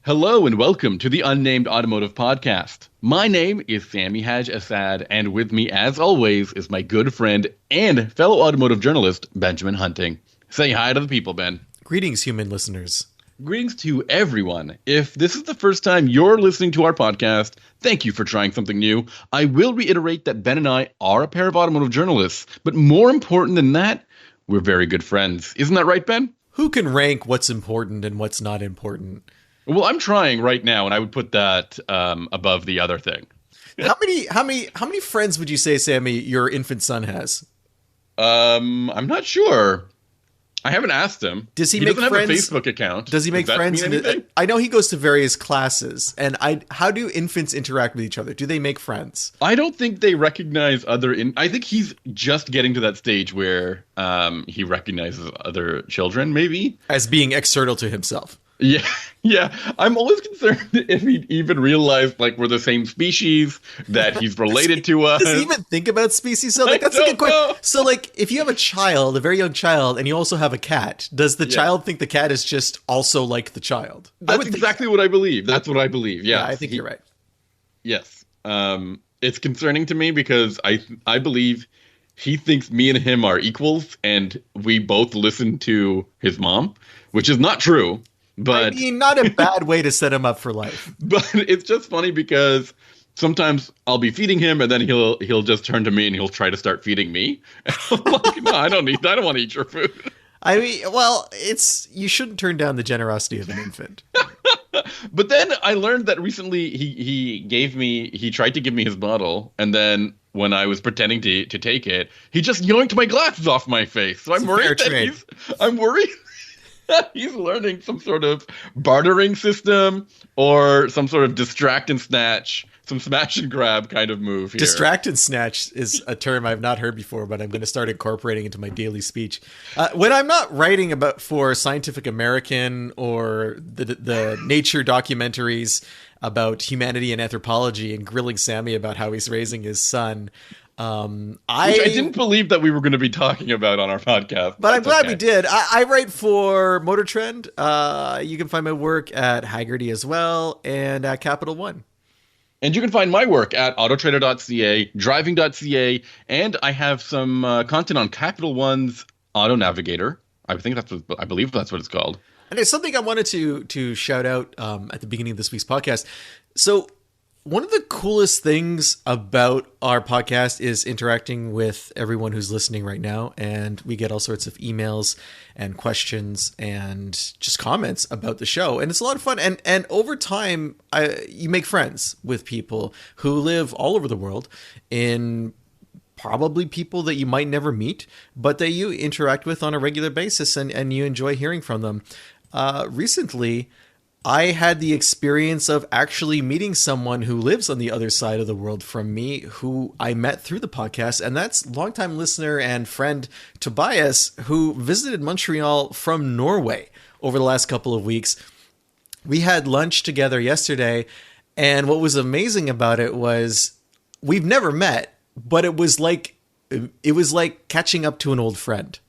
Hello and welcome to the Unnamed Automotive Podcast. My name is Sami Assad, and with me, as always, is my good friend and fellow automotive journalist, Benjamin Hunting. Say hi to the people, Ben. Greetings, human listeners. Greetings to everyone. If this is the first time you're listening to our podcast, thank you for trying something new. I will reiterate that Ben and I are a pair of automotive journalists, but more important than that, we're very good friends. Isn't that right, Ben? Who can rank what's important and what's not important? Well, I'm trying right now, and I would put that above the other thing. How many friends would you say, Sami, your infant son has? I'm not sure. I haven't asked him. Does he make doesn't friends? Have a Facebook account. Does he make friends? I know he goes to various classes. And how do infants interact with each other? Do they make friends? I don't think they recognize I think he's just getting to that stage where he recognizes other children, maybe. As being external to himself. Yeah. I'm always concerned if he even realized, like, we're the same species, that he's related to us. Does he even think about species? So, that's a good question. So, if you have a child, a very young child, and you also have a cat, does the child think the cat is just also like the child? That's exactly what I believe. That's what I believe. Yeah, I think you're right. Yes. It's concerning to me because I believe he thinks me and him are equals, and we both listen to his mom, which is not true. But I mean, not a bad way to set him up for life. But it's just funny because sometimes I'll be feeding him and then he'll just turn to me and he'll try to start feeding me. I'm like, no, I don't want to eat your food. I mean, well, you shouldn't turn down the generosity of an infant. But then I learned that recently he tried to give me his bottle, and then when I was pretending to take it, he just yoinked my glasses off my face. So I'm worried he's learning some sort of bartering system or some sort of distract and snatch, some smash and grab kind of move here. Distract and snatch is a term I've not heard before, but I'm going to start incorporating into my daily speech. When I'm not writing for Scientific American or the nature documentaries about humanity and anthropology and grilling Sami about how he's raising his son, I didn't believe that we were going to be talking about on our podcast. But I'm glad we did. I write for Motor Trend. You can find my work at Haggerty as well and at Capital One. And you can find my work at autotrader.ca, driving.ca, and I have some content on Capital One's Auto Navigator. I believe that's what it's called. And it's something I wanted to shout out at the beginning of this week's podcast. So one of the coolest things about our podcast is interacting with everyone who's listening right now. And we get all sorts of emails and questions and just comments about the show. And it's a lot of fun. And over time, you make friends with people who live all over the world, in probably people that you might never meet, but that you interact with on a regular basis, and you enjoy hearing from them. Recently, I had the experience of actually meeting someone who lives on the other side of the world from me, who I met through the podcast, and that's longtime listener and friend Tobias, who visited Montreal from Norway over the last couple of weeks. We had lunch together yesterday, and what was amazing about it was we've never met, but it was like catching up to an old friend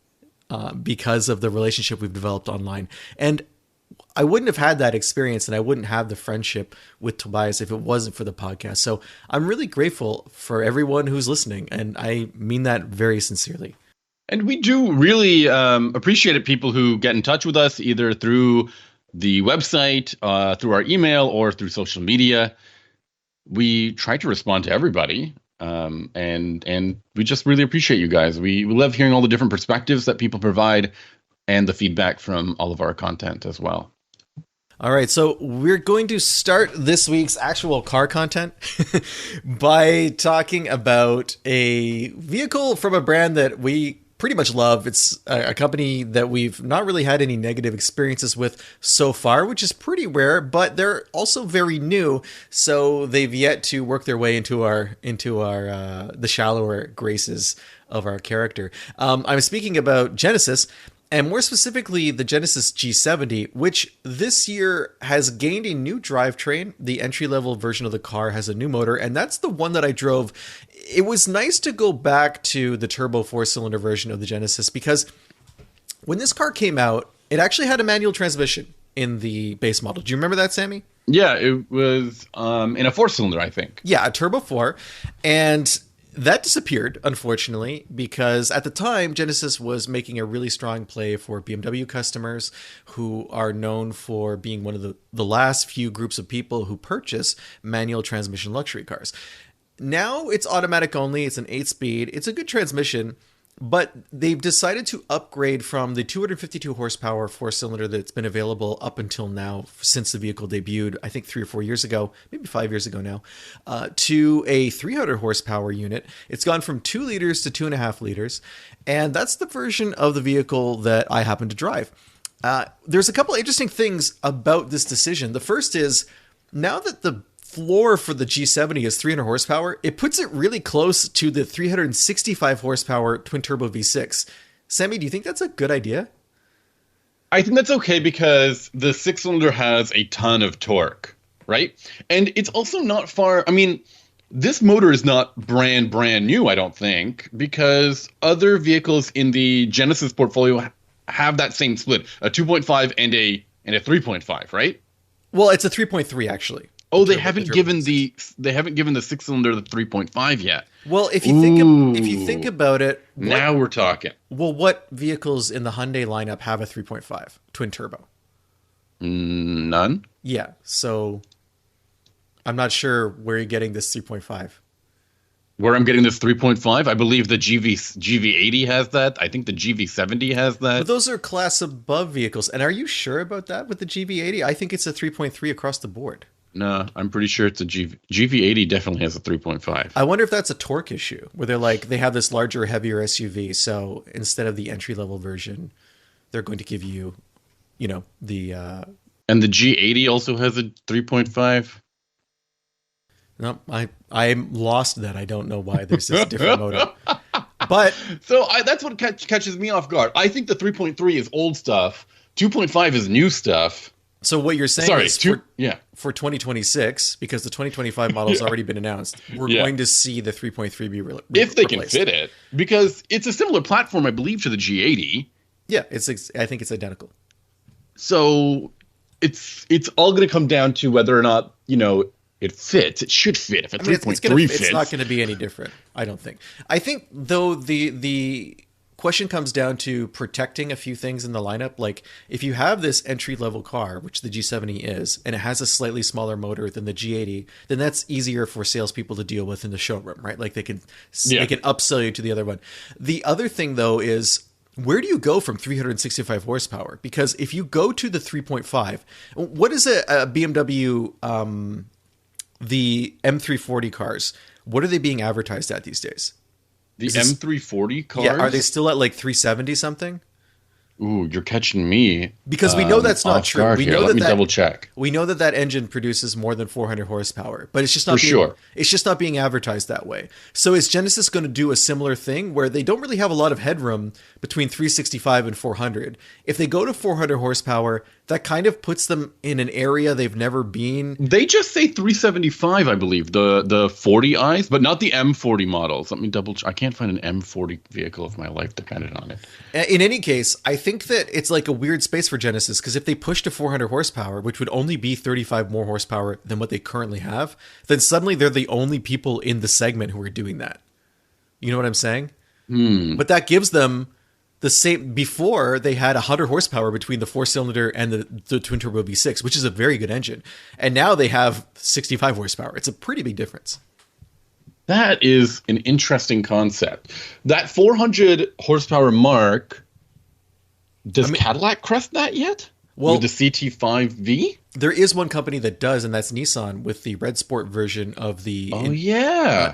because of the relationship we've developed online. And I wouldn't have had that experience, and I wouldn't have the friendship with Tobias if it wasn't for the podcast. So I'm really grateful for everyone who's listening, and I mean that very sincerely. And we do really appreciate it, people who get in touch with us either through the website, through our email, or through social media. We try to respond to everybody, and we just really appreciate you guys. We love hearing all the different perspectives that people provide and the feedback from all of our content as well. All right, so we're going to start this week's actual car content by talking about a vehicle from a brand that we pretty much love. It's a company that we've not really had any negative experiences with so far, which is pretty rare, but they're also very new, so they've yet to work their way into our the shallower graces of our character. I'm speaking about Genesis. And more specifically, the Genesis G70, which this year has gained a new drivetrain. The entry-level version of the car has a new motor, and that's the one that I drove. It was nice to go back to the turbo 4-cylinder version of the Genesis, because when this car came out, it actually had a manual transmission. in the base model. Do you remember that, Sammy? Yeah, it was in a 4-cylinder, I think. Yeah, a Turbo 4. And that disappeared, unfortunately, because at the time, Genesis was making a really strong play for BMW customers who are known for being one of the last few groups of people who purchase manual transmission luxury cars. Now it's automatic only. It's an 8-speed. It's a good transmission. But they've decided to upgrade from the 252 horsepower 4-cylinder that's been available up until now since the vehicle debuted, I think 3 or 4 years ago, maybe 5 years ago now, to a 300 horsepower unit. It's gone from 2 liters to 2.5 liters. And that's the version of the vehicle that I happen to drive. There's a couple of interesting things about this decision. The first is, now that the floor for the G70 is 300 horsepower, it puts it really close to the 365 horsepower twin turbo V6. Sammy, do you think that's a good idea? I think that's okay because the 6-cylinder has a ton of torque, right? And it's also not far. I mean, this motor is not brand new, I don't think, because other vehicles in the Genesis portfolio have that same split, a 2.5 and a 3.5, right? Well, it's a 3.3 actually. Oh, they haven't given the 6-cylinder the 3.5 yet. Well, if you think about it, now we're talking. Well, what vehicles in the Hyundai lineup have a 3.5 twin turbo? None. Yeah, so I'm not sure where you're getting this 3.5. Where I'm getting this 3.5, I believe the GV80 has that. I think the GV70 has that. But those are class above vehicles. And are you sure about that with the GV80? I think it's a 3.3 across the board. No, I'm pretty sure it's a GV80 definitely has a 3.5. I wonder if that's a torque issue where they're like, they have this larger, heavier SUV. So instead of the entry level version, they're going to give you, the. And the G80 also has a 3.5. No, I'm lost that. I don't know why there's this different motor. But so that's what catches me off guard. I think the 3.3 is old stuff. 2.5 is new stuff. So what you're saying is for 2026, because the 2025 model has already been announced, we're going to see the 3.3 be replaced. If they can fit it, because it's a similar platform, I believe, to the G80. Yeah, I think it's identical. So it's all going to come down to whether or not, it fits. It should fit. If a 3.3 fits. It's not going to be any different, I don't think. I think, though, the question comes down to protecting a few things in the lineup. Like if you have this entry level car, which the G70 is, and it has a slightly smaller motor than the G80, then that's easier for salespeople to deal with in the showroom, right? Like they can upsell you to the other one. The other thing though is, where do you go from 365 horsepower? Because if you go to the 3.5, what is a BMW, the M340 cars, what are they being advertised at these days? The M340 cars? Yeah, are they still at like 370 something? Ooh, you're catching me. Because we know that's not true. Let me double check. We know that engine produces more than 400 horsepower, but it's just not It's just not being advertised that way. So is Genesis going to do a similar thing where they don't really have a lot of headroom between 365 and 400? If they go to 400 horsepower, that kind of puts them in an area they've never been. They just say 375, I believe, the 40i's, but not the M40 models. Let me double check. I can't find an M40 vehicle of my life dependent on it. In any case, I think that it's like a weird space for Genesis, because if they push to 400 horsepower, which would only be 35 more horsepower than what they currently have, then suddenly they're the only people in the segment who are doing that. You know what I'm saying? But that gives them the same. Before, they had 100 horsepower between the 4-cylinder and the twin turbo V6, which is a very good engine. And now they have 65 horsepower. It's a pretty big difference. That is an interesting concept. That 400 horsepower mark, does Cadillac crest that yet? Well, with the CT5V? There is one company that does, and that's Nissan with the Red Sport version of the...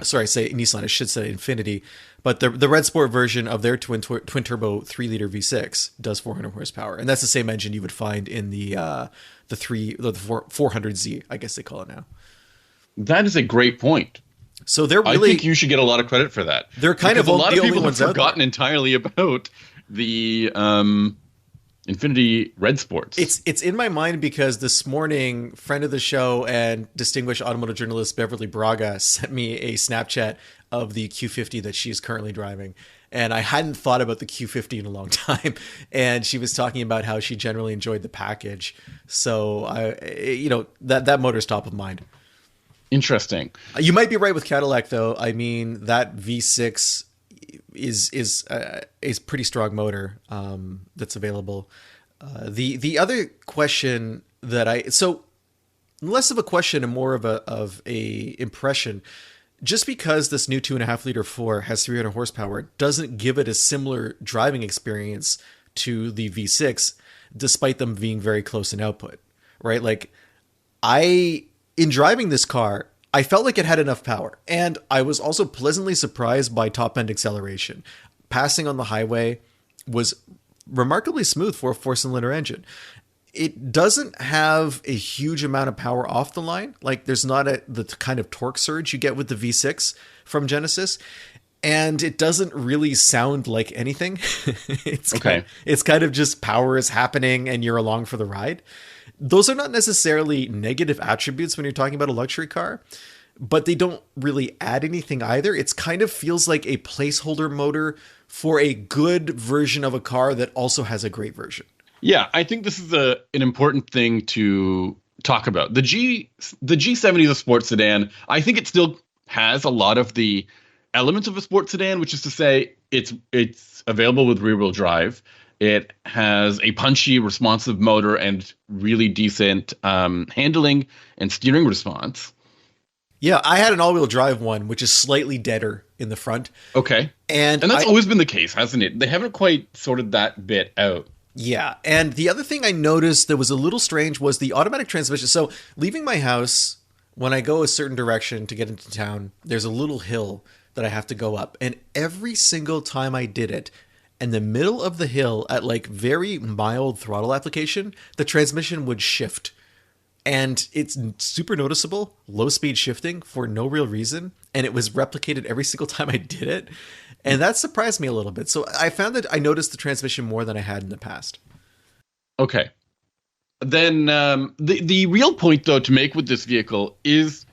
sorry, I say Nissan. I should say Infiniti. But the Red Sport version of their twin turbo 3-liter V6 does 400 horsepower. And that's the same engine you would find in the 400Z, I guess they call it now. That is a great point. So they're really... I think you should get a lot of credit for that. They're kind of a lot of people have forgotten entirely about the Infiniti Red Sports. It's in my mind because this morning, friend of the show and distinguished automotive journalist Beverly Braga sent me a Snapchat of the Q50 that she's currently driving. and I hadn't thought about the Q50 in a long time. And she was talking about how she generally enjoyed the package. So that motor's top of mind. Interesting. You might be right with Cadillac, though. I mean, that V6 is pretty strong motor that's available. The other question so less of a question and more of a impression. Just because this new 2.5 liter 4 has 300 horsepower doesn't give it a similar driving experience to the V6, despite them being very close in output, right? Like in driving this car, I felt like it had enough power, and I was also pleasantly surprised by top-end acceleration. Passing on the highway was remarkably smooth for a 4-cylinder engine. It doesn't have a huge amount of power off the line. Like there's not the kind of torque surge you get with the V6 from Genesis. And it doesn't really sound like anything. It's kind of just power is happening and you're along for the ride. Those are not necessarily negative attributes when you're talking about a luxury car, but they don't really add anything either. It's kind of feels like a placeholder motor for a good version of a car that also has a great version. Yeah, I think this is an important thing to talk about. The G70 is a sports sedan. I think it still has a lot of the elements of a sports sedan, which is to say it's available with rear-wheel drive. It has a punchy, responsive motor and really decent handling and steering response. Yeah, I had an all-wheel drive one, which is slightly deader in the front. Okay. And that's always been the case, hasn't it? They haven't quite sorted that bit out. Yeah, and the other thing I noticed that was a little strange was the automatic transmission. So leaving my house, when I go a certain direction to get into town, there's a little hill that I have to go up. And every single time I did it, in the middle of the hill at like very mild throttle application, the transmission would shift. And it's super noticeable, low speed shifting for no real reason. And it was replicated every single time I did it. And that surprised me a little bit. So I found that I noticed the transmission more than I had in the past. Okay. Then the real point, though, to make with this vehicle is,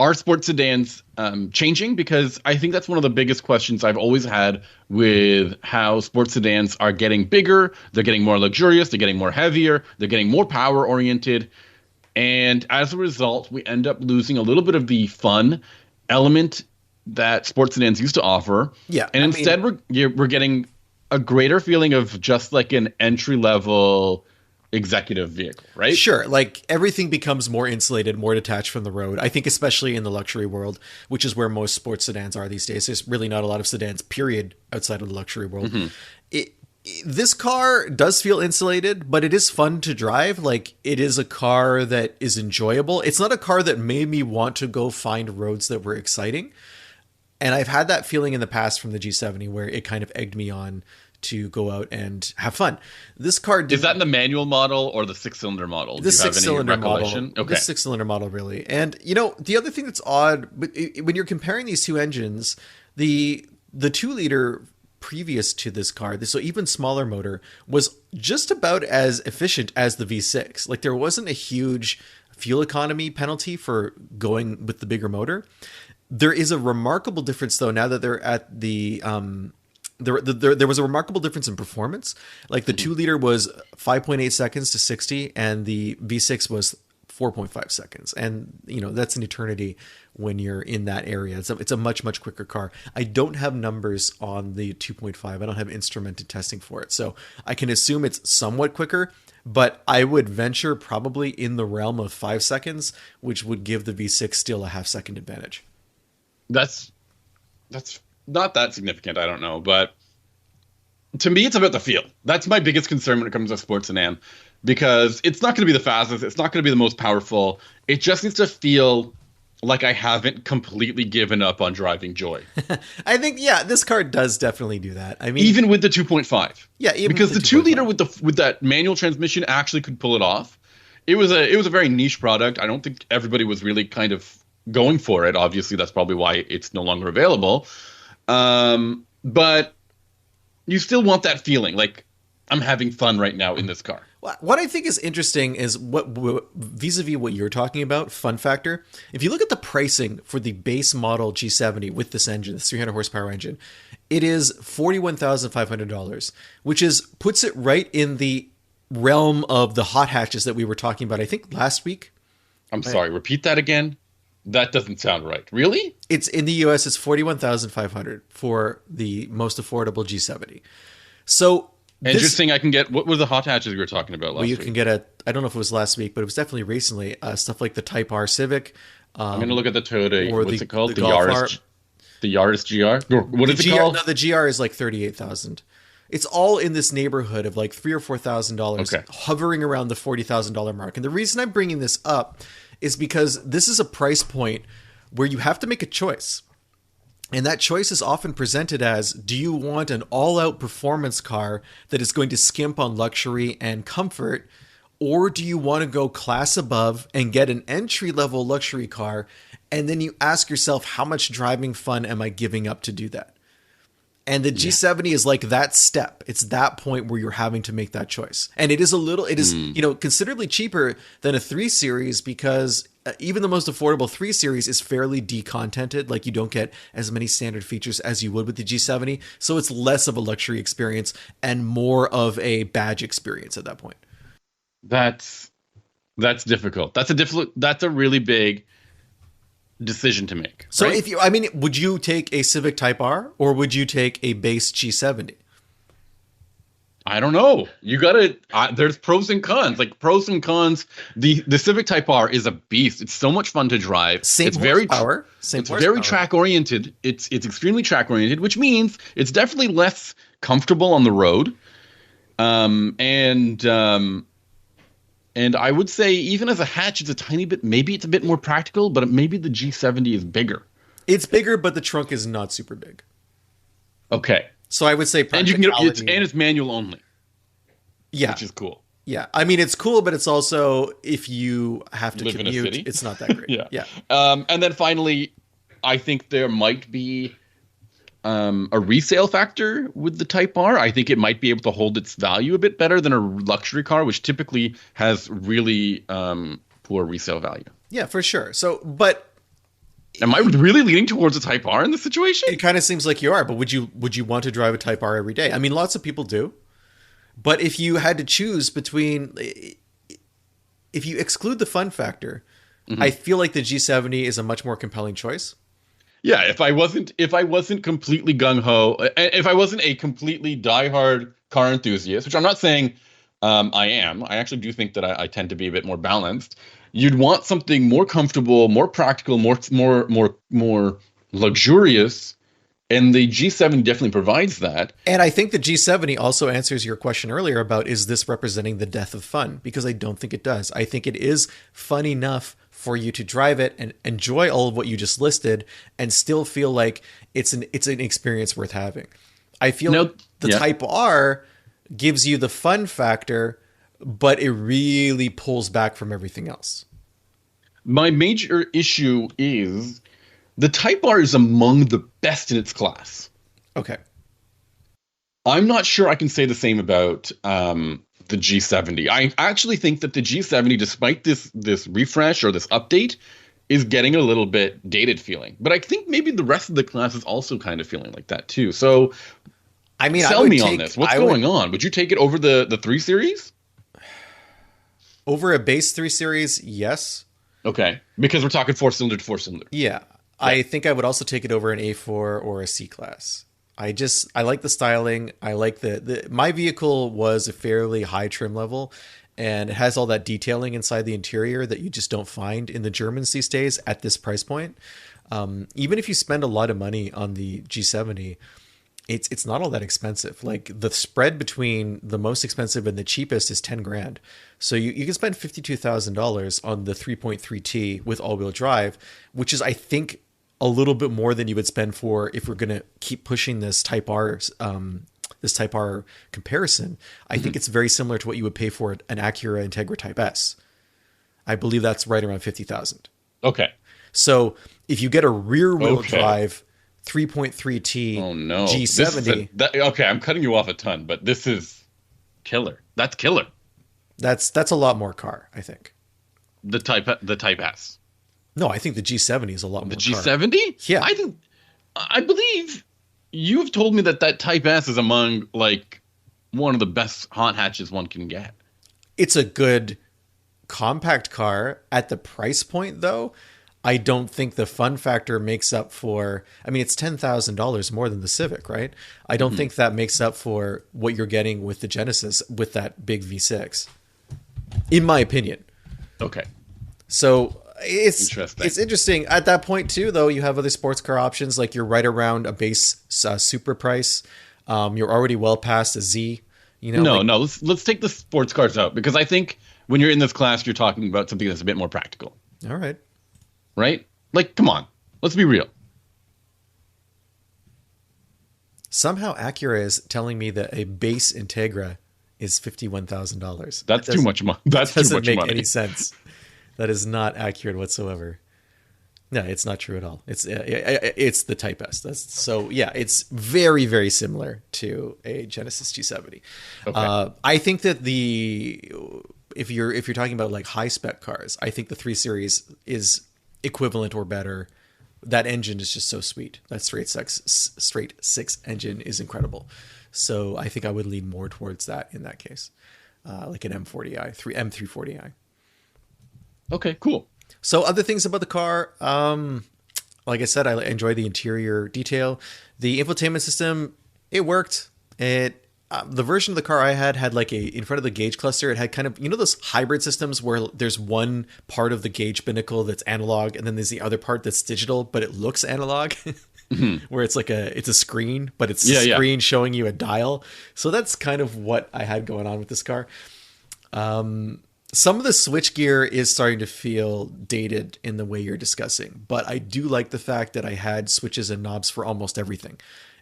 are sports sedans changing? Because I think that's one of the biggest questions I've always had with how sports sedans are getting bigger. They're getting more luxurious. They're getting more heavier. They're getting more power oriented. And as a result, we end up losing a little bit of the fun element that sports sedans used to offer. Yeah. And instead, we're getting a greater feeling of just like an entry-level executive vehicle, right? Sure. Like everything becomes more insulated, more detached from the road. I think especially in the luxury world, which is where most sports sedans are these days. There's really not a lot of sedans, period, outside of the luxury world. Mm-hmm. This car does feel insulated, but it is fun to drive. Like it is a car that is enjoyable. It's not a car that made me want to go find roads that were exciting. And I've had that feeling in the past from the G70 where it kind of egged me on to go out and have fun. This car is that in the manual model or the 6-cylinder model? The 6-cylinder model. Okay. The 6-cylinder model, really. And the other thing that's odd, when you're comparing these two engines, the 2-liter previous to this car, so even smaller motor, was just about as efficient as the V6. Like there wasn't a huge fuel economy penalty for going with the bigger motor. There is a remarkable difference, though, now that they're at the there was a remarkable difference in performance. Like the 2-liter was 5.8 seconds to 60, and the V6 was 4.5 seconds. And that's an eternity when you're in that area. It's a much, much quicker car. I don't have numbers on the 2.5. I don't have instrumented testing for it, so I can assume it's somewhat quicker. But I would venture probably in the realm of 5 seconds, which would give the V6 still a half-second advantage. That's not that significant, I don't know, but to me, it's about the feel. That's my biggest concern when it comes to sports sedan, because it's not going to be the fastest, it's not going to be the most powerful. It just needs to feel like I haven't completely given up on driving joy. I think, yeah, this car does definitely do that. I mean, even with the 2.5, yeah, even because the 2-liter with that manual transmission actually could pull it off. It was a very niche product. I don't think everybody was really kind of going for it. Obviously, that's probably why it's no longer available. But you still want that feeling like I'm having fun right now in this car. What I think is interesting is what vis-a-vis what you're talking about, fun factor. If you look at the pricing for the base model G70 with this engine, this 300 horsepower engine, It is $41,500, which puts it right in the realm of the hot hatches that we were talking about, I think, last week. I'm sorry, repeat that again. That doesn't sound right. Really? It's in the US, it's $41,500 for the most affordable G70. So interesting. I can get, what were the hot hatches we were talking about last week? You can get I don't know if it was last week, but it was definitely recently, stuff like the Type R Civic. I'm going to look at the Toyota, or what's it called? The Golf Yaris. The Yaris GR? Or what is it called? No, the GR is like $38,000. It's all in this neighborhood of like $3,000 or $4,000, hovering around the $40,000 mark. And the reason I'm bringing this up is because this is a price point where you have to make a choice. And that choice is often presented as, do you want an all-out performance car that is going to skimp on luxury and comfort, or do you want to go class above and get an entry-level luxury car, and then you ask yourself, how much driving fun am I giving up to do that? And the G70 is like that step. It's that point where you're having to make that choice. And it is considerably cheaper than a 3 Series, because even the most affordable 3 Series is fairly decontented. Like, you don't get as many standard features as you would with the G70. So it's less of a luxury experience and more of a badge experience at that point. That's difficult. That's a really big decision to make. So right? Would you take a Civic Type R or would you take a base G70? I don't know. You gotta. There's pros and cons. Like, pros and cons. The Civic Type R is a beast. It's so much fun to drive. It's very track oriented. It's extremely track oriented, which means it's definitely less comfortable on the road. And I would say, even as a hatch, it's a tiny bit. Maybe it's a bit more practical, but maybe the G70 is bigger. It's bigger, but the trunk is not super big. Okay. So I would say practicality. And it's manual only. Yeah. Which is cool. Yeah. I mean, it's cool, but it's also, if you have to live commute, in a city, it's not that great. Yeah. And then finally, I think there might be a resale factor with the Type R. I think it might be able to hold its value a bit better than a luxury car, which typically has really poor resale value. Yeah, for sure. So, but am I really leaning towards a Type R in this situation? It kind of seems like you are, but would you want to drive a Type R every day? I mean, lots of people do. But if you had to choose between, if you exclude the fun factor, I feel like the G70 is a much more compelling choice. Yeah, if I wasn't completely gung ho, if I wasn't a completely diehard car enthusiast, which I'm not saying I am, I actually do think that I tend to be a bit more balanced. You'd want something more comfortable, more practical, more luxurious, and the G70 definitely provides that. And I think the G70 also answers your question earlier about, is this representing the death of fun? Because I don't think it does. I think it is fun enough for you to drive it and enjoy all of what you just listed and still feel like it's an experience worth having. I feel the Type R gives you the fun factor, but it really pulls back from everything else. My major issue is the Type R is among the best in its class. Okay. I'm not sure I can say the same about the G70. I actually think that the G70, despite this refresh or this update, is getting a little bit dated feeling. But I think maybe the rest of the class is also kind of feeling like that too. So, I mean, sell me on this. What's going on? Would you take it over the 3 Series? Over a base 3 Series, yes. Okay, because we're talking 4-cylinder to 4-cylinder. Yeah. I think I would also take it over an A4 or a C-Class. I like the styling. I like my vehicle was a fairly high trim level, and it has all that detailing inside the interior that you just don't find in the Germans these days at this price point. Even if you spend a lot of money on the G70, it's not all that expensive. Like, the spread between the most expensive and the cheapest is $10,000. So you can spend $52,000 on the 3.3T with all-wheel drive, which is, I think, a little bit more than you would spend for, if we're going to keep pushing this Type R comparison. I think it's very similar to what you would pay for an Acura Integra Type S. I believe that's right around $50,000. Okay. So if you get a rear-wheel drive 3.3T G70, okay, I'm cutting you off a ton, but this is killer. That's killer. That's a lot more car, I think. The Type S. No, I think the G70 is a lot more. The G70? Yeah. I believe you've told me that Type S is among like one of the best hot hatches one can get. It's a good compact car at the price point, though. I don't think the fun factor makes up for, I mean, it's $10,000 more than the Civic, right? I don't think that makes up for what you're getting with the Genesis with that big V6, in my opinion. Okay. So it's interesting. At that point, too, though, you have other sports car options, like you're right around a base super price. You're already well past a Z. No, let's take the sports cars out, because I think when you're in this class, you're talking about something that's a bit more practical. All right. Right? Like, come on. Let's be real. Somehow Acura is telling me that a base Integra is $51,000. That's too much money. That doesn't make any sense. That is not accurate whatsoever. No, it's not true at all. It's the Type S. It's very, very similar to a Genesis G70. Okay. I think that if you're talking about like high spec cars, I think the 3 Series is equivalent or better. That engine is just so sweet. That straight six engine is incredible. So I think I would lean more towards that in that case, like an M40i, M340i. Okay, cool. So other things about the car, like I said, I enjoy the interior detail. The infotainment system, it worked. The version of the car I had like in front of the gauge cluster, it had kind of, those hybrid systems where there's one part of the gauge binnacle that's analog, and then there's the other part that's digital, but it looks analog, where it's like it's a screen, but it's a screen showing you a dial. So that's kind of what I had going on with this car. Some of the switchgear is starting to feel dated in the way you're discussing, but I do like the fact that I had switches and knobs for almost everything.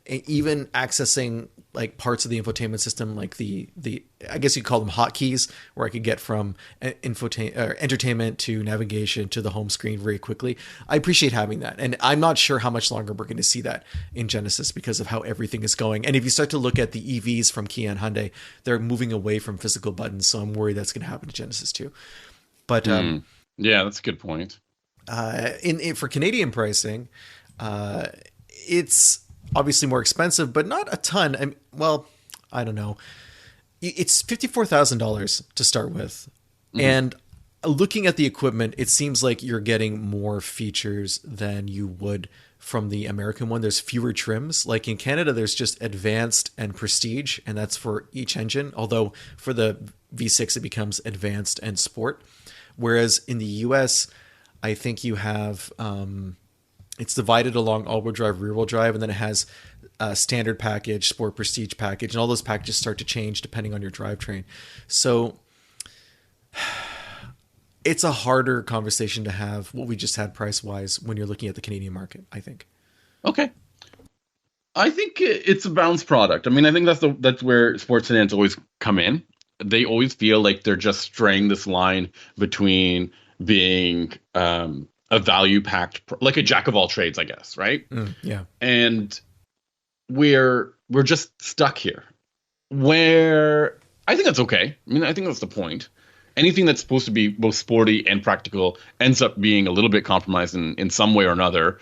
Even accessing like parts of the infotainment system, like the I guess you call them hotkeys, where I could get from entertainment to navigation to the home screen very quickly. I appreciate having that, and I'm not sure how much longer we're going to see that in Genesis because of how everything is going. And if you start to look at the EVs from Kia and Hyundai, they're moving away from physical buttons, so I'm worried that's going to happen to Genesis too. But yeah, that's a good point. For Canadian pricing, it's obviously more expensive, but not a ton. I don't know. It's $54,000 to start with. Mm-hmm. And looking at the equipment, it seems like you're getting more features than you would from the American one. There's fewer trims. Like in Canada, there's just advanced and prestige, and that's for each engine. Although for the V6, it becomes advanced and sport. Whereas in the US, I think you have... it's divided along all-wheel drive, rear-wheel drive, and then it has a standard package, sport, prestige package, and all those packages start to change depending on your drivetrain. So it's a harder conversation to have, what we just had price-wise, when you're looking at the Canadian market, I think. Okay. I think it's a balanced product. I mean, I think that's where sports sedans always come in. They always feel like they're just straying this line between being... a value-packed, like a jack of all trades, I guess, right? Yeah. And we're just stuck here, where I think that's okay. I mean, I think that's the point. Anything that's supposed to be both sporty and practical ends up being a little bit compromised in some way or another.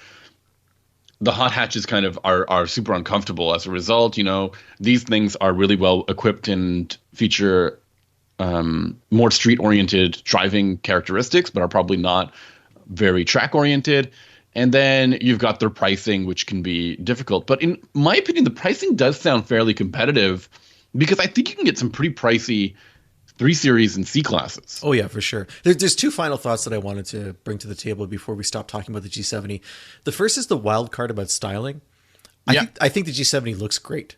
The hot hatches kind of are super uncomfortable as a result. These things are really well equipped and feature more street-oriented driving characteristics, but are probably not very track oriented. And then you've got their pricing, which can be difficult. But in my opinion, the pricing does sound fairly competitive, because I think you can get some pretty pricey 3 Series and C classes. Oh yeah, for sure. There's 2 final thoughts that I wanted to bring to the table before we stop talking about the G70. The first is the wild card about styling. I think the G70 looks great.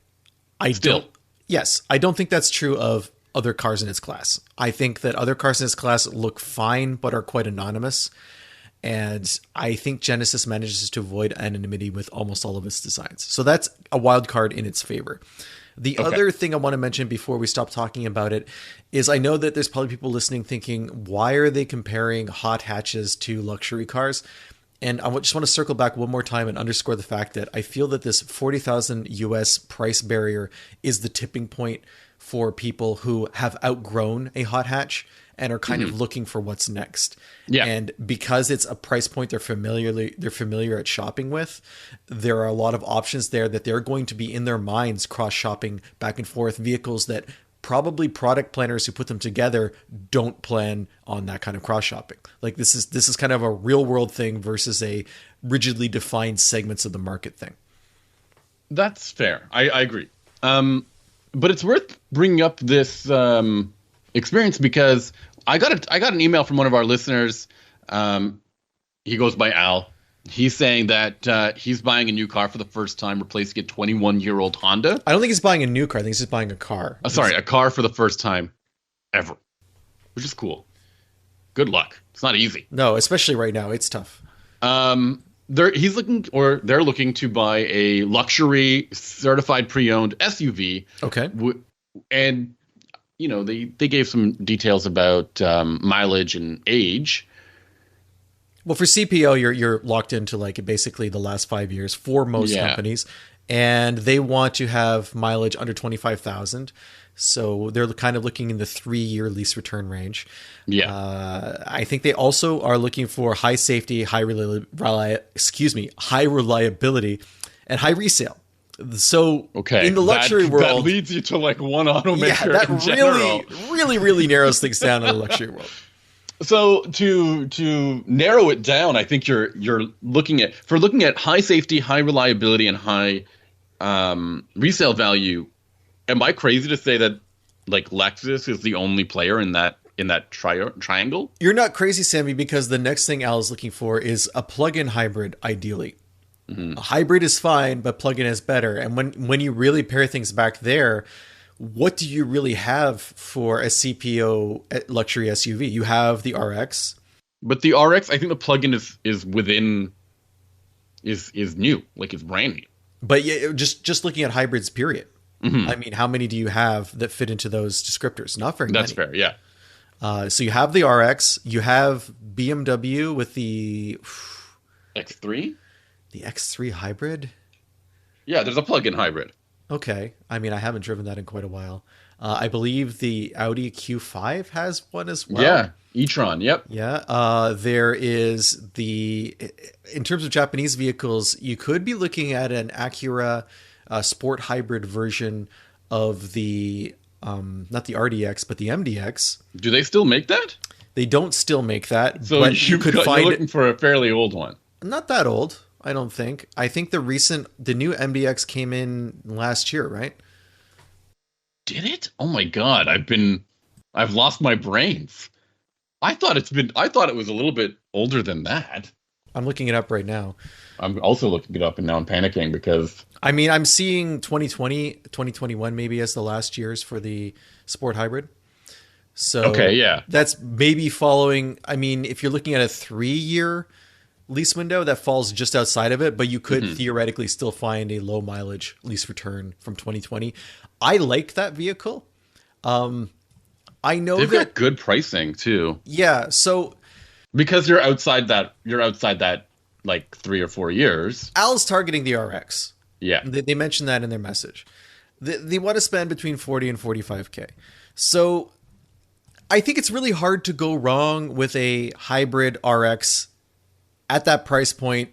I don't think that's true of other cars in its class. I think that other cars in its class look fine, but are quite anonymous. And I think Genesis manages to avoid anonymity with almost all of its designs. So that's a wild card in its favor. The other thing I want to mention before we stop talking about it is, I know that there's probably people listening thinking, why are they comparing hot hatches to luxury cars? And I just want to circle back one more time and underscore the fact that I feel that this $40,000 US price barrier is the tipping point for people who have outgrown a hot hatch and are kind of looking for what's next. Yeah. And because it's a price point they're familiar at shopping with, there are a lot of options there that they're going to be in their minds cross-shopping back and forth vehicles that probably product planners who put them together don't plan on that kind of cross-shopping. Like this is kind of a real-world thing versus a rigidly defined segments of the market thing. That's fair. I agree. But it's worth bringing up this experience because I got an email from one of our listeners. He goes by Al. He's saying that he's buying a new car for the first time, replacing a 21-year-old Honda. I don't think he's buying a new car. I think he's just buying a car. A car for the first time ever, which is cool. Good luck. It's not easy. No, especially right now. It's tough. They're looking to buy a luxury certified pre-owned SUV. Okay. And, they gave some details about mileage and age. Well, for CPO, you're locked into like basically the last 5 years for most companies, and they want to have mileage under 25,000. So they're kind of looking in the 3-year lease return range. Yeah. I think they also are looking for high safety, high reliability, and high resale. So in the luxury world, that leads you to like one automaker. That in general. really narrows things down in the luxury world. So to narrow it down, I think you're looking at high safety, high reliability, and high resale value. Am I crazy to say that like Lexus is the only player in that triangle? You're not crazy, Sami, because the next thing Al is looking for is a plug-in hybrid, ideally. A hybrid is fine, but plug-in is better. And when you really pair things back there, what do you really have for a CPO luxury SUV? You have the RX. But the RX, I think the plug-in is new, like it's brand new. But yeah, just looking at hybrids, period. I mean, how many do you have that fit into those descriptors? Not very many. That's fair, yeah. So you have the RX, you have BMW with the X3? The X3 hybrid? Yeah, there's a plug-in hybrid. Okay. I mean, I haven't driven that in quite a while. I believe the Audi Q5 has one as well. Yeah, e-tron, yep. Yeah. There is in terms of Japanese vehicles, you could be looking at an Acura sport hybrid version of the, not the RDX, but the MDX. Do they still make that? They don't still make that. So but you could find you're looking for a fairly old one. Not that old, I don't think. I think the new MDX came in last year, right? Did it? Oh my God. I've lost my brains. I thought it was a little bit older than that. I'm looking it up right now. I'm also looking it up and now I'm panicking because I mean, I'm seeing 2020, 2021 maybe as the last years for the sport hybrid. So okay, yeah. That's maybe following. I mean, if you're looking at a 3-year lease window, that falls just outside of it, but you could theoretically still find a low mileage lease return from 2020. I like that vehicle. I know they've got good pricing too. Yeah. So because you're outside that like 3 or 4 years. Al's targeting the RX. Yeah. They mentioned that in their message. They want to spend between 40 and 45K. So I think it's really hard to go wrong with a hybrid RX at that price point.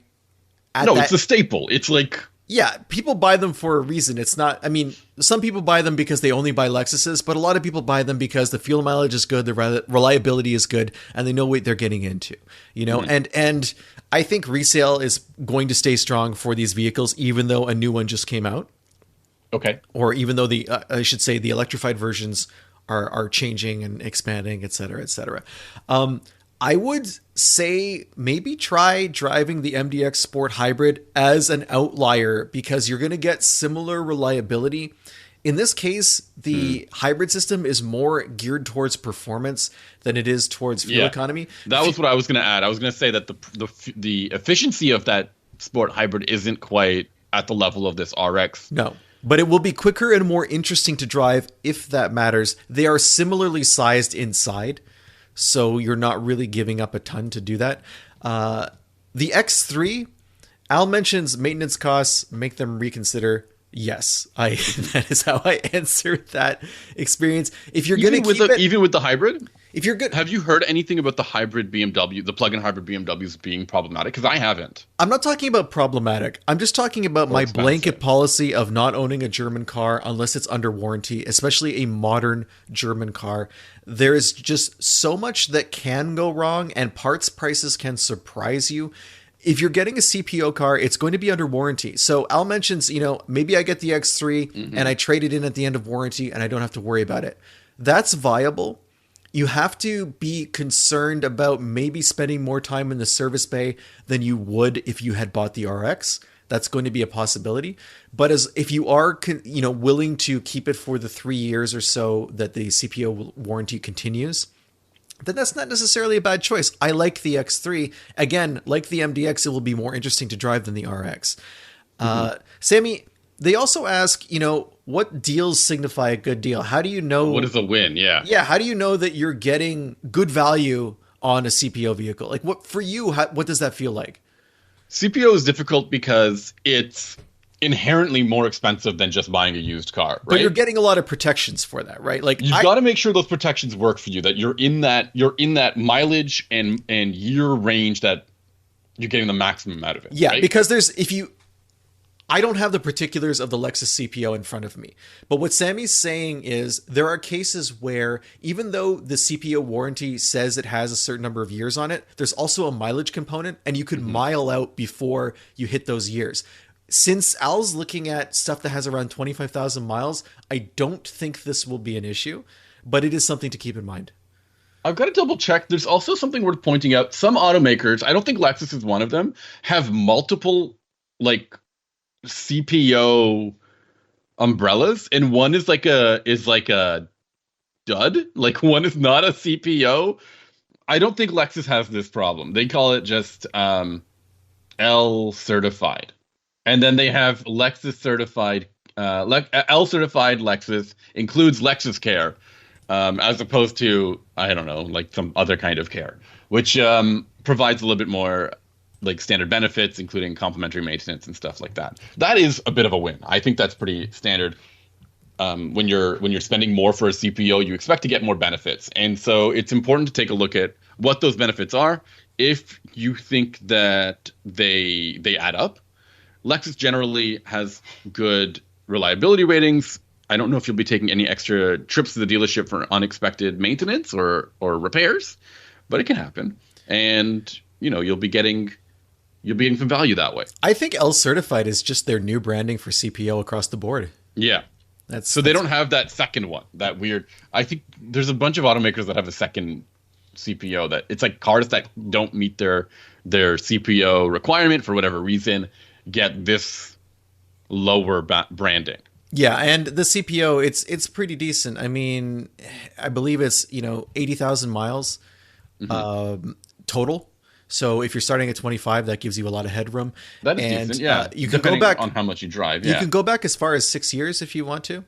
It's a staple. It's like... Yeah, people buy them for a reason. It's not... I mean, some people buy them because they only buy Lexuses, but a lot of people buy them because the fuel mileage is good, the reliability is good, and they know what they're getting into. And I think resale is going to stay strong for these vehicles, even though a new one just came out. Okay. Or even though the electrified versions are changing and expanding, et cetera, et cetera. I would say maybe try driving the MDX Sport Hybrid as an outlier because you're going to get similar reliability. In this case, the hybrid system is more geared towards performance than it is towards fuel economy. That was what I was going to add. I was going to say that the efficiency of that Sport Hybrid isn't quite at the level of this RX. No, but it will be quicker and more interesting to drive if that matters. They are similarly sized inside, so you're not really giving up a ton to do that. The X3, Al mentions maintenance costs make them reconsider. Yes, that is how I answer that experience. If you're going to keep even with the hybrid, If you're good, have you heard anything about the hybrid BMW, the plug-in hybrid BMWs being problematic? Because I haven't. I'm not talking about problematic. I'm just talking about my blanket policy of not owning a German car unless it's under warranty, especially a modern German car. There is just so much that can go wrong, and parts prices can surprise you. If you're getting a CPO car, it's going to be under warranty. So Al mentions, maybe I get the X3 and I trade it in at the end of warranty and I don't have to worry about it. That's viable. You have to be concerned about maybe spending more time in the service bay than you would if you had bought the RX. That's going to be a possibility. But if you are, willing to keep it for the 3 years or so that the CPO warranty continues, then that's not necessarily a bad choice. I like the X3. Again, like the MDX, it will be more interesting to drive than the RX. Sami, they also ask, what deals signify a good deal? How do you know? What is a win? Yeah. Yeah. How do you know that you're getting good value on a CPO vehicle? Like for you, what does that feel like? CPO is difficult because it's inherently more expensive than just buying a used car, right? But you're getting a lot of protections for that, right? Like you've got to make sure those protections work for you, that you're in that mileage and year range that you're getting the maximum out of it. Yeah, right? because I don't have the particulars of the Lexus CPO in front of me. But what Sami's saying is there are cases where even though the CPO warranty says it has a certain number of years on it, there's also a mileage component and you could mile out before you hit those years. Since Al's looking at stuff that has around 25,000 miles, I don't think this will be an issue, but it is something to keep in mind. I've got to double check. There's also something worth pointing out. Some automakers, I don't think Lexus is one of them, have multiple CPO umbrellas, and one is like a dud. Like one is not a CPO. I don't think Lexus has this problem. They call it just L certified. And then they have Lexus certified, L certified Lexus includes Lexus Care, as opposed to, I don't know, like some other kind of care, which provides a little bit more like standard benefits, including complimentary maintenance and stuff like that. That is a bit of a win. I think that's pretty standard. When you're spending more for a CPO, you expect to get more benefits. And so it's important to take a look at what those benefits are. If you think that they add up, Lexus generally has good reliability ratings. I don't know if you'll be taking any extra trips to the dealership for unexpected maintenance or repairs, but it can happen. And, you'll be getting some value that way. I think L certified is just their new branding for CPO across the board. Yeah. They don't have that second one, that weird. I think there's a bunch of automakers that have a second CPO that it's like cars that don't meet their CPO requirement for whatever reason get this lower branding. Yeah, and the CPO, it's pretty decent. I mean, I believe it's 80,000 miles total. So if you're starting at 25, that gives you a lot of headroom. That is decent. Yeah, you can go back on how much you drive. Yeah. You can go back as far as 6 years if you want to,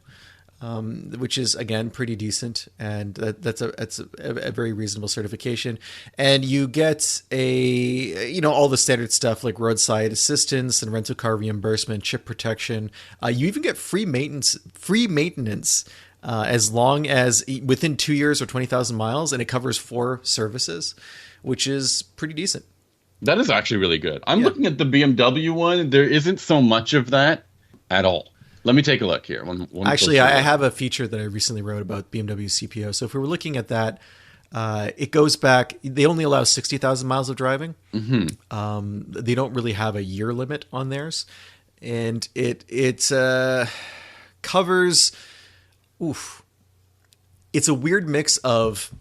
which is again pretty decent, and that's a very reasonable certification. And you get all the standard stuff like roadside assistance and rental car reimbursement, chip protection. You even get free maintenance as long as within 2 years or 20,000 miles, and it covers 4 services, which is pretty decent. That is actually really good. I'm looking at the BMW one. There isn't so much of that at all. Let me take a look here. Actually, I have a feature that I recently wrote about BMW CPO. So if we were looking at that, it goes back. They only allow 60,000 miles of driving. They don't really have a year limit on theirs. And it covers... It's a weird mix of...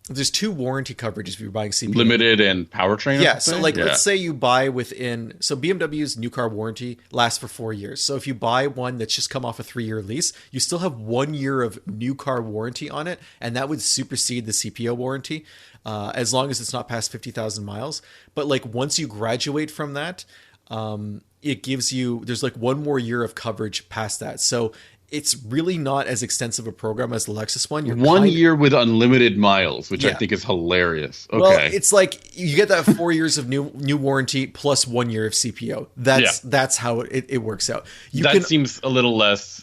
There's 2 warranty coverages if you're buying CPO. Limited and powertrain? Yeah, so let's say you buy so BMW's new car warranty lasts for 4 years. So if you buy one that's just come off a 3-year lease, you still have 1 year of new car warranty on it, and that would supersede the CPO warranty as long as it's not past 50,000 miles. But once you graduate from that, it gives you, there's 1 more year of coverage past that. So it's really not as extensive a program as the Lexus one. You're 1 year with unlimited miles, which I think is hilarious. Okay. Well, it's like you get that 4 years of new warranty plus 1 year of CPO. That's how it works out. That seems a little less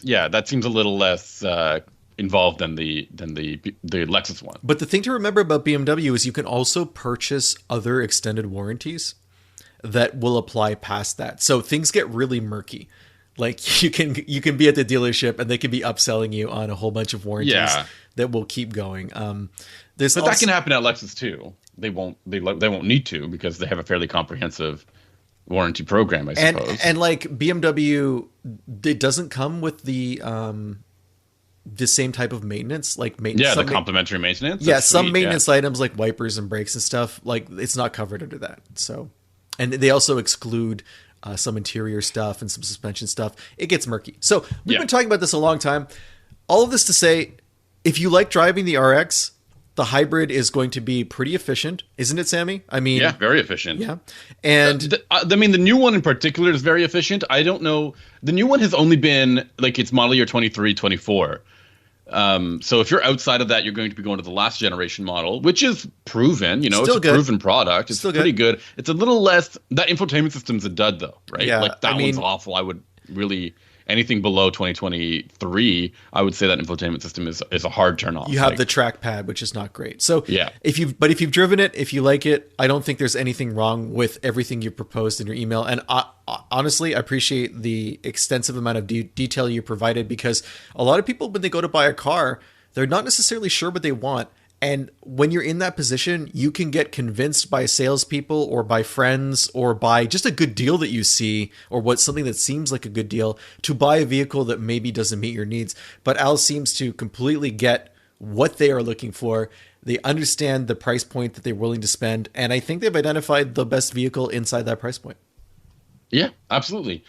involved than the Lexus one. But the thing to remember about BMW is you can also purchase other extended warranties that will apply past that. So things get really murky. Like you can be at the dealership and they can be upselling you on a whole bunch of warranties that will keep going. That can happen at Lexus too. They won't need to because they have a fairly comprehensive warranty program, I suppose. And like BMW, it doesn't come with the same type of maintenance, like maintenance. Yeah, the complimentary maintenance. Yeah, some maintenance items like wipers and brakes and stuff, like it's not covered under that. So, and they also exclude some interior stuff and some suspension stuff. It gets murky. So we've been talking about this a long time. All of this to say, if you like driving the RX, the hybrid is going to be pretty efficient, isn't it, Sami? I mean, yeah, very efficient. Yeah, and the new one in particular is very efficient. I don't know. The new one has only been like it's model year 23, 24. So if you're outside of that, you're going to be going to the last generation model, which is proven. You know, it's a proven product. It's pretty good. It's a little less. That infotainment system's a dud, though, right? Yeah, like that one's awful. I would really. Anything below 2023, I would say that infotainment system is a hard turn off. You have the trackpad, which is not great. So yeah, if you've driven it, if you like it, I don't think there's anything wrong with everything you proposed in your email. And honestly, I appreciate the extensive amount of detail you provided, because a lot of people, when they go to buy a car, they're not necessarily sure what they want. And when you're in that position, you can get convinced by salespeople or by friends or by just a good deal that you see, or something that seems like a good deal, to buy a vehicle that maybe doesn't meet your needs. But Al seems to completely get what they are looking for. They understand the price point that they're willing to spend. And I think they've identified the best vehicle inside that price point. Yeah, absolutely.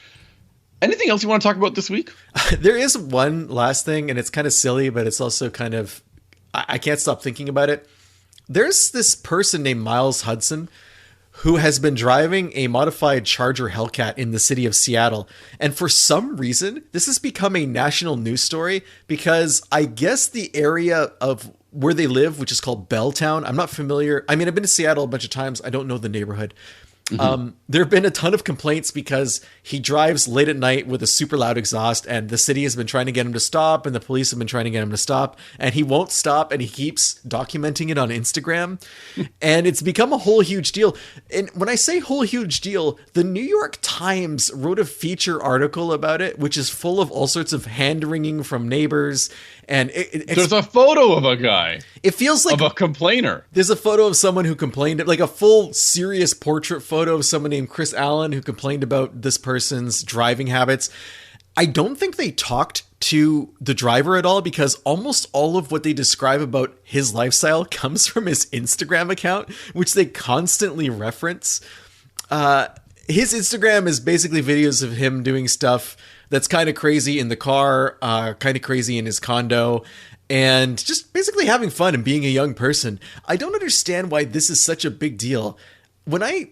Anything else you want to talk about this week? There is one last thing, and it's kind of silly, but it's also kind of, I can't stop thinking about it. There's this person named Miles Hudson who has been driving a modified Charger Hellcat in the city of Seattle. And for some reason, this has become a national news story, because I guess the area of where they live, which is called Belltown, I'm not familiar. I mean, I've been to Seattle a bunch of times. I don't know the neighborhood. Mm-hmm. There have been a ton of complaints because he drives late at night with a super loud exhaust, and the city has been trying to get him to stop, and the police have been trying to get him to stop, and he won't stop, and he keeps documenting it on Instagram. And it's become a whole huge deal. And when I say whole huge deal, the New York Times wrote a feature article about it, which is full of all sorts of hand-wringing from neighbors. And there's a photo of a guy. It feels like of a complainer. There's a photo of someone who complained, like a full serious portrait photo of someone named Chris Allen who complained about this person's driving habits. I don't think they talked to the driver at all, because almost all of what they describe about his lifestyle comes from his Instagram account, which they constantly reference. His Instagram is basically videos of him doing stuff that's kind of crazy in the car, kind of crazy in his condo, and just basically having fun and being a young person. I don't understand why this is such a big deal. When I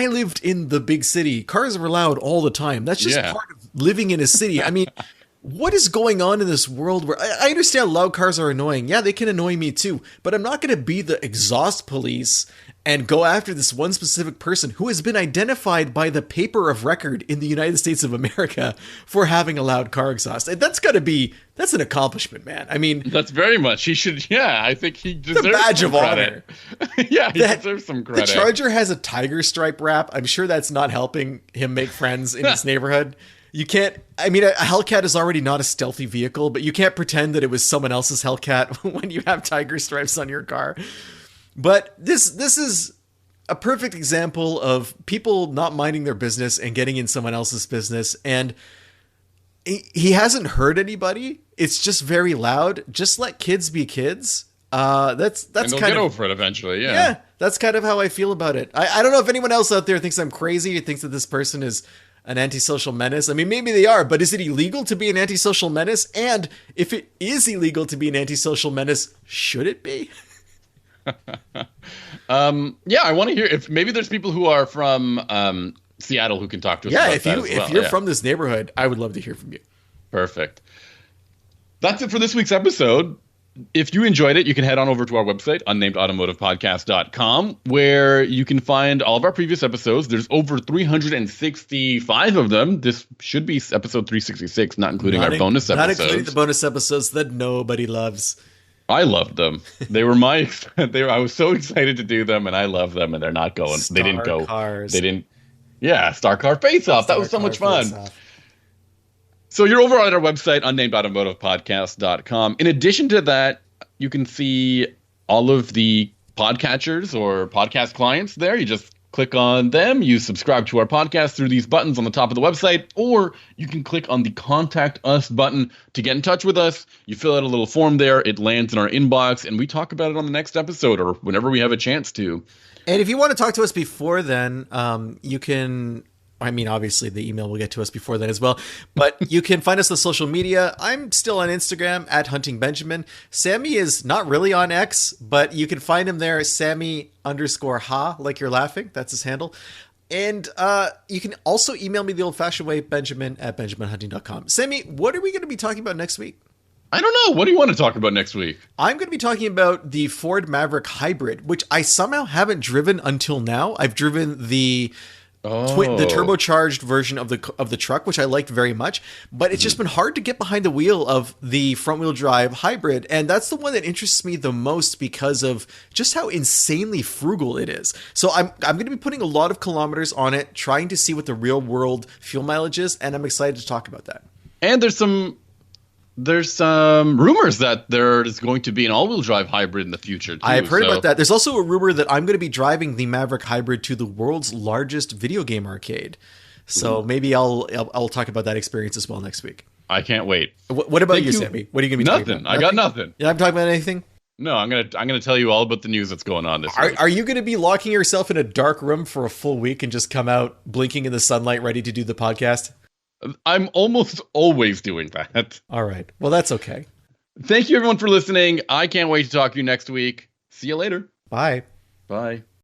lived in the big city, cars were loud all the time. That's just part of living in a city. I mean, what is going on in this world where I understand loud cars are annoying. Yeah, they can annoy me too, but I'm not going to be the exhaust police and go after this one specific person who has been identified by the paper of record in the United States of America for having a loud car exhaust. And that's an accomplishment, man. I mean, that's very much. He should, I think he deserves the badge of honor. Yeah, he deserves some credit. The Charger has a tiger stripe wrap. I'm sure that's not helping him make friends in his neighborhood. You can't, I mean, a Hellcat is already not a stealthy vehicle, but you can't pretend that it was someone else's Hellcat when you have tiger stripes on your car. But this is a perfect example of people not minding their business and getting in someone else's business. And he hasn't hurt anybody. It's just very loud. Just let kids be kids. That's and they'll get over it eventually. Yeah, that's kind of how I feel about it. I don't know if anyone else out there thinks I'm crazy, thinks that this person is an antisocial menace. I mean, maybe they are, but is it illegal to be an antisocial menace? And if it is illegal to be an antisocial menace, should it be? I want to hear if maybe there's people who are from Seattle who can talk to us. Yeah, if you're from this neighborhood, I would love to hear from you. Perfect. That's it for this week's episode. if you enjoyed it, you can head on over to our website, unnamedautomotivepodcast.com, where you can find all of our previous episodes. There's over 365 of them. This should be episode 366, not including our bonus episodes. Not including the bonus episodes that nobody loves. I loved them. They were I was so excited to do them, and I love them, and they're not going. They didn't go. Cars. They didn't. Yeah, Star Car Face Off. That was so much fun. So you're over on our website, unnamedautomotivepodcast.com. In addition to that, you can see all of the podcatchers or podcast clients there. You just click on them. You subscribe to our podcast through these buttons on the top of the website, or you can click on the Contact Us button to get in touch with us. You fill out a little form there. It lands in our inbox, and we talk about it on the next episode or whenever we have a chance to. And if you want to talk to us before then, you can... I mean, obviously, the email will get to us before then as well. But you can find us on social media. I'm still on Instagram, @HuntingBenjamin. Sami is not really on X, but you can find him there, Sami_ha, like you're laughing. That's his handle. And you can also email me the old-fashioned way, benjamin@benjaminhunting.com. Sami, what are we going to be talking about next week? I don't know. What do you want to talk about next week? I'm going to be talking about the Ford Maverick Hybrid, which I somehow haven't driven until now. I've driven the turbocharged version of the truck, which I liked very much, but it's just been hard to get behind the wheel of the front wheel drive hybrid, and that's the one that interests me the most because of just how insanely frugal it is. So I'm going to be putting a lot of kilometers on it, trying to see what the real world fuel mileage is, and I'm excited to talk about that. And there's some rumors that there is going to be an all-wheel drive hybrid in the future, too. I've heard about that. There's also a rumor that I'm going to be driving the Maverick Hybrid to the world's largest video game arcade. So maybe I'll talk about that experience as well next week. I can't wait. What about you, Sami? What are you going to be talking about? Nothing. I got nothing. You're not talking about anything? No, I'm gonna tell you all about the news that's going on this week. Are you going to be locking yourself in a dark room for a full week and just come out blinking in the sunlight ready to do the podcast? I'm almost always doing that. All right. Well, that's okay. Thank you, everyone, for listening. I can't wait to talk to you next week. See you later. Bye. Bye.